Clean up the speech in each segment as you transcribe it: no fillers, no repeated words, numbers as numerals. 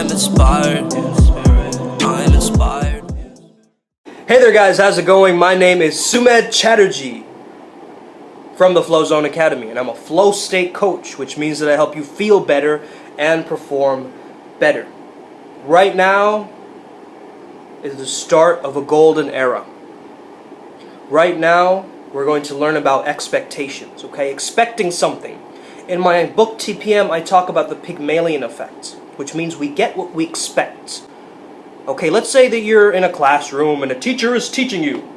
I'm inspired. I'm inspired. Hey there guys, how's it going? My name is Sumed Chatterjee from the Flow Zone Academy, and I'm a flow state coach, which means that I help you feel better and perform better. Right now is the start of a golden era. Right now, we're going to learn about expectations, okay? Expecting something. In my book TPM, I talk about the Pygmalion effect, which means we get what we expect. Okay, let's say that you're in a classroom and a teacher is teaching you,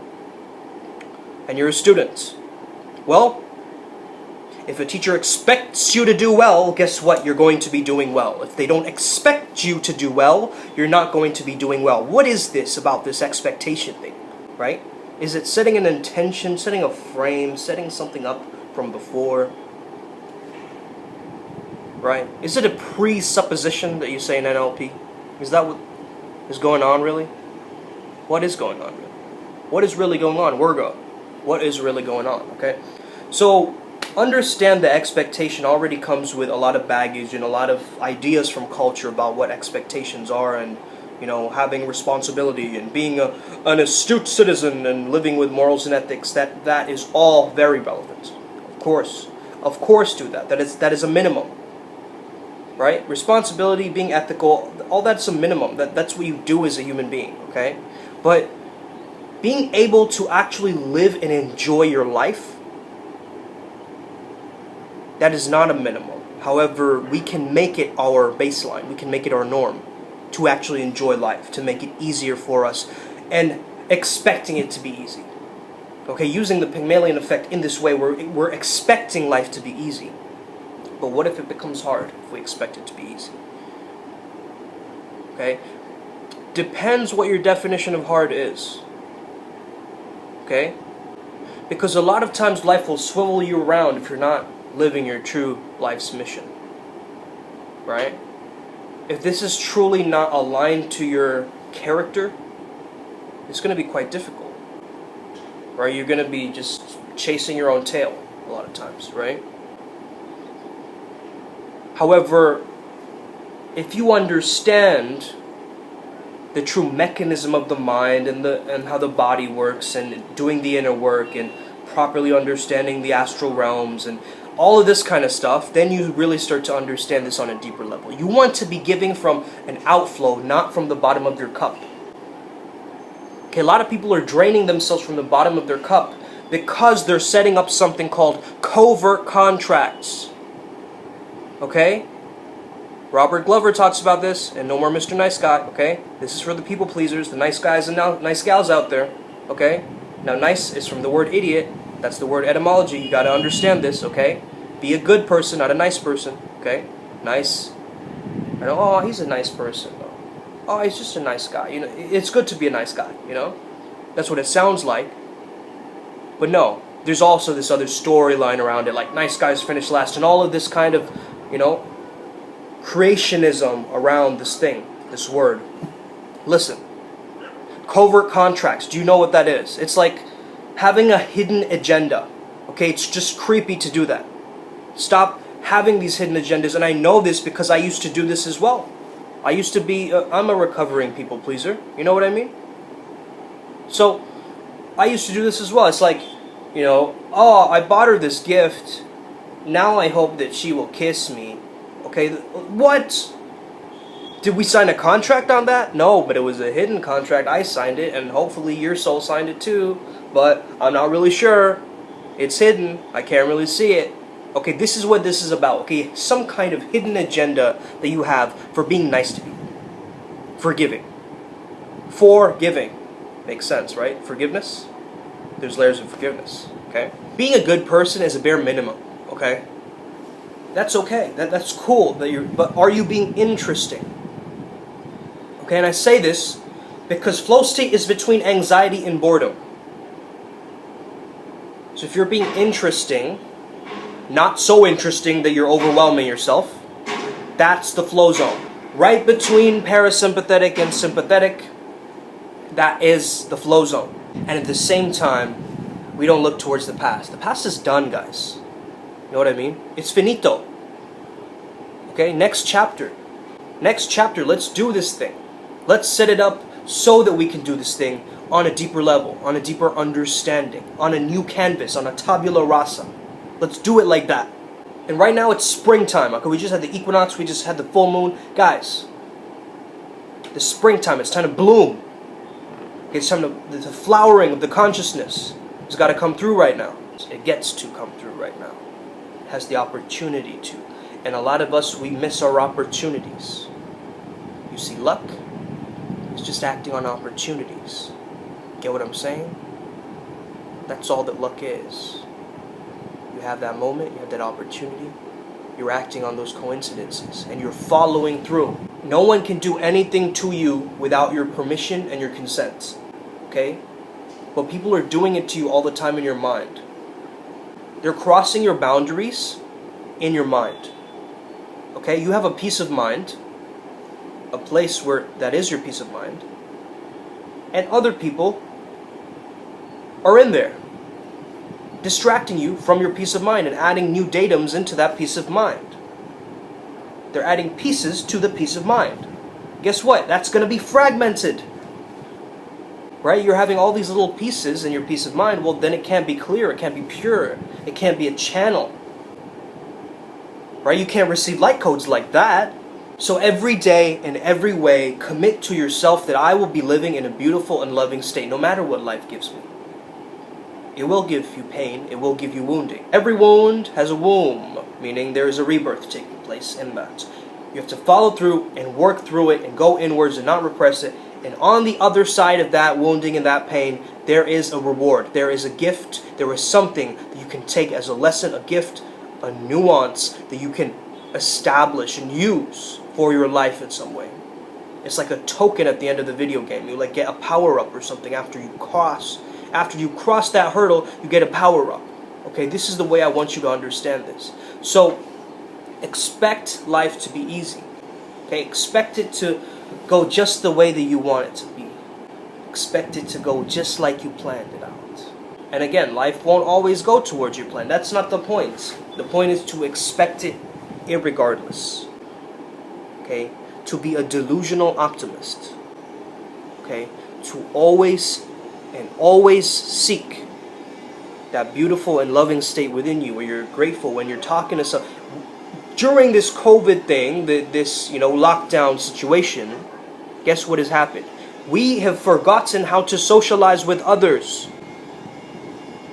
and you're a student. Well, if a teacher expects you to do well, guess what? You're going to be doing well. If they don't expect you to do well, you're not going to be doing well. What is this about this expectation thing, right? Is it setting an intention, setting a frame, setting something up from before? Right? Is it a presupposition that you say in NLP? Is that what is going on really? What is going on really? What is really going on, Virgo? What is really going on, okay? So, understand the expectation already comes with a lot of baggage and a lot of ideas from culture about what expectations are, and you know, having responsibility and being an astute citizen and living with morals and ethics. That is all very relevant. Of course do that. That is a minimum. Right? Responsibility, being ethical, all that's a minimum. That's what you do as a human being, okay? But being able to actually live and enjoy your life, that is not a minimum. However, we can make it our baseline. We can make it our norm to actually enjoy life, to make it easier for us, and expecting it to be easy. Okay, using the Pygmalion effect in this way, we're expecting life to be easy. But what if it becomes hard if we expect it to be easy? Okay? Depends what your definition of hard is. Okay? Because a lot of times life will swivel you around if you're not living your true life's mission. Right? If this is truly not aligned to your character, it's going to be quite difficult. Right? You're going to be just chasing your own tail a lot of times, right? However, if you understand the true mechanism of the mind and how the body works, and doing the inner work and properly understanding the astral realms and all of this kind of stuff, then you really start to understand this on a deeper level. You want to be giving from an outflow, not from the bottom of your cup. Okay, a lot of people are draining themselves from the bottom of their cup because they're setting up something called covert contracts. Okay? Robert Glover talks about this, and No More Mr. Nice Guy, okay? This is for the people pleasers, the nice guys and now nice gals out there, okay? Now, nice is from the word idiot. That's the word etymology. You gotta understand this, okay? Be a good person, not a nice person, okay? Nice. I know, oh, he's a nice person. Oh, he's just a nice guy. You know, it's good to be a nice guy, you know? That's what it sounds like. But no, there's also this other storyline around it, like nice guys finish last, and all of this kind of, you know, creationism around this thing, this word. Listen, covert contracts, do you know what that is? It's like having a hidden agenda. Okay, it's just creepy to do that. Stop having these hidden agendas, and I know this because I used to do this as well. I used to be, I'm a recovering people pleaser, you know what I mean? So, I used to do this as well. It's like, you know, oh, I bought her this gift, now I hope that she will kiss me. Okay, what? Did we sign a contract on that? No, but it was a hidden contract. I signed it, and hopefully your soul signed it too, but I'm not really sure. It's hidden. I can't really see it. Okay, this is what this is about. Okay, some kind of hidden agenda that you have for being nice to people. Forgiving. Forgiving. Makes sense, right? Forgiveness? There's layers of forgiveness, okay? Being a good person is a bare minimum, okay? That's okay. That's cool. But are you being interesting? Okay, and I say this because flow state is between anxiety and boredom. So if you're being interesting, not so interesting that you're overwhelming yourself, that's the flow zone. Right between parasympathetic and sympathetic, that is the flow zone. And at the same time, we don't look towards the past. The past is done, guys. You know what I mean? It's finito. Okay, next chapter. Next chapter, let's do this thing. Let's set it up so that we can do this thing on a deeper level, on a deeper understanding, on a new canvas, on a tabula rasa. Let's do it like that. And right now it's springtime. Okay, we just had the equinox, we just had the full moon. Guys, the springtime, it's time to bloom. It's time to, the flowering of the consciousness has got to come through right now. It gets to come through right now. It has the opportunity to. And a lot of us, we miss our opportunities. You see, luck is just acting on opportunities. Get what I'm saying? That's all that luck is. You have that moment, you have that opportunity, you're acting on those coincidences, and you're following through. No one can do anything to you without your permission and your consent. Okay? But people are doing it to you all the time in your mind. They're crossing your boundaries in your mind. Okay? You have a peace of mind, a place where that is your peace of mind, and other people are in there, distracting you from your peace of mind and adding new datums into that peace of mind. They're adding pieces to the peace of mind. Guess what? That's going to be fragmented. Right? You're having all these little pieces in your peace of mind. Well, then it can't be clear. It can't be pure. It can't be a channel. Right? You can't receive light codes like that. So every day, in every way, commit to yourself that I will be living in a beautiful and loving state, no matter what life gives me. It will give you pain. It will give you wounding. Every wound has a womb, meaning there is a rebirth taking place in that. You have to follow through and work through it and go inwards and not repress it. And on the other side of that wounding and that pain, there is a reward. There is a gift. There is something that you can take as a lesson, a gift, a nuance that you can establish and use for your life in some way. It's like a token at the end of the video game. You like get a power-up or something after you cross. After you cross that hurdle, you get a power-up. Okay, this is the way I want you to understand this. So, expect life to be easy. Okay, expect it to go just the way that you want it to be. Expect it to go just like you planned it out. And again, life won't always go towards your plan. That's not the point. The point is to expect it irregardless. Okay, to be a delusional optimist. Okay, to always seek that beautiful and loving state within you where you're grateful when you're talking to someone. During this COVID thing, this lockdown situation, guess what has happened? We have forgotten how to socialize with others.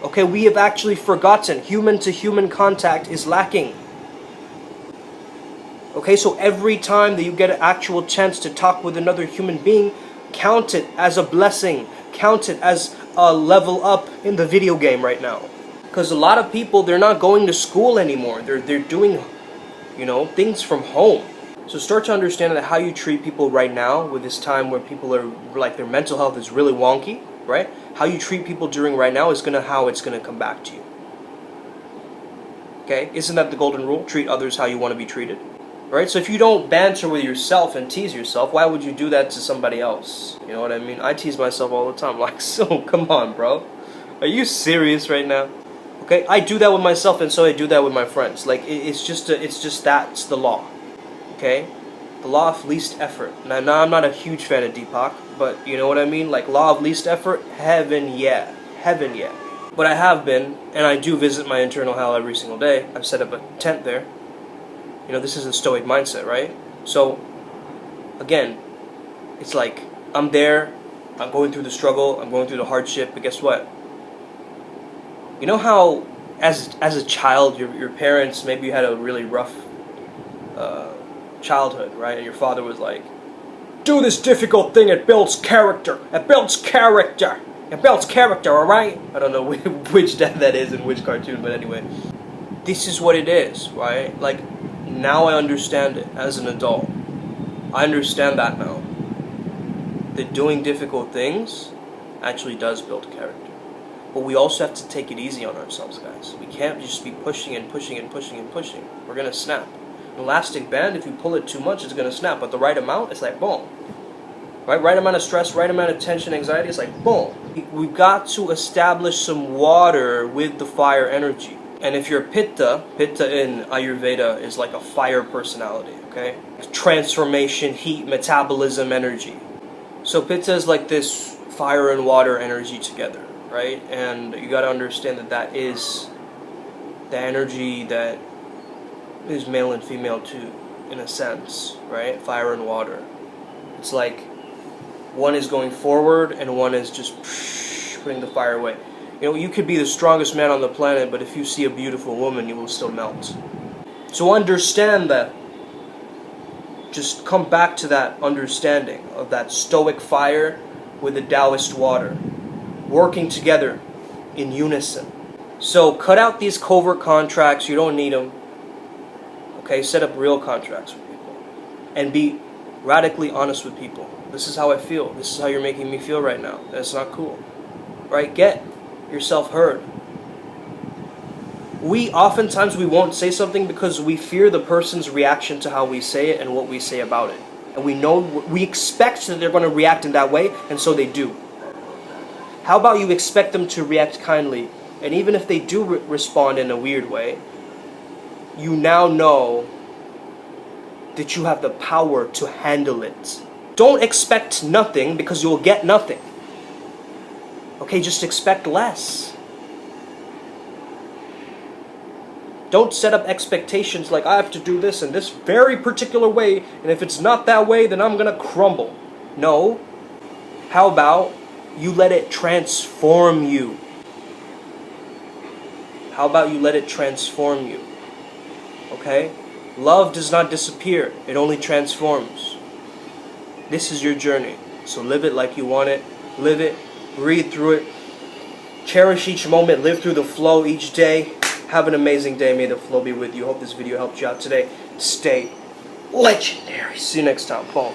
Okay, we have actually forgotten. Human to human contact is lacking. Okay, so every time that you get an actual chance to talk with another human being, count it as a blessing. Count it as a level up in the video game right now. Because a lot of people, they're not going to school anymore. They're doing, things from home. So start to understand that how you treat people right now with this time where people are, like, their mental health is really wonky, right? How you treat people during right now is how it's gonna come back to you. Okay? Isn't that the golden rule? Treat others how you want to be treated. Right? So if you don't banter with yourself and tease yourself, why would you do that to somebody else? You know what I mean? I tease myself all the time. Like, so, come on, bro. Are you serious right now? Okay? I do that with myself, and so I do that with my friends. Like, it's just that's the law. Okay? The law of least effort. Now, I'm not a huge fan of Deepak, but you know what I mean? Like, law of least effort, heaven, yeah. Heaven, yeah. But I have been, and I do visit my internal hell every single day. I've set up a tent there. This is the Stoic mindset, right? So, again, it's like, I'm there, I'm going through the struggle, I'm going through the hardship, but guess what? You know how, as a child, your parents, maybe you had a really rough childhood, right? And your father was like, do this difficult thing, it builds character, it builds character, it builds character, alright? I don't know which dad that is in which cartoon, but anyway. This is what it is, right? Like, now I understand it as an adult. I understand that now. That doing difficult things actually does build character. But we also have to take it easy on ourselves, guys. We can't just be pushing and pushing and pushing and pushing. We're going to snap. An elastic band, if you pull it too much, it's going to snap. But the right amount, it's like boom. Right amount of stress, right amount of tension, anxiety, it's like boom. We've got to establish some water with the fire energy. And if you're Pitta in Ayurveda is like a fire personality, okay? Okay? Transformation, heat, metabolism, energy. So Pitta is like this fire and water energy together, right? And you got to understand that that is the energy that is male and female too, in a sense, right? Fire and water. It's like one is going forward and one is just putting the fire away. You know, you could be the strongest man on the planet, but if you see a beautiful woman, you will still melt. So understand that. Just come back to that understanding of that stoic fire with the Taoist water, working together in unison. So cut out these covert contracts, you don't need them. Okay, set up real contracts with people. And be radically honest with people. This is how I feel. This is how you're making me feel right now. That's not cool. Right? Get yourself heard. Oftentimes we won't say something because we fear the person's reaction to how we say it and what we say about it. And we expect that they're going to react in that way, and so they do. How about you expect them to react kindly, and even if they do respond in a weird way, you now know that you have the power to handle it. Don't expect nothing because you'll get nothing. Okay, just expect less. Don't set up expectations like I have to do this in this very particular way, and if it's not that way, then I'm gonna crumble. No. How about you let it transform you? How about you let it transform you? Okay? Love does not disappear, it only transforms. This is your journey, so live it like you want it. Live it, breathe through it, cherish each moment, live through the flow each day. Have an amazing day. May the flow be with you. Hope this video helped you out today. Stay legendary. See you next time. Boom.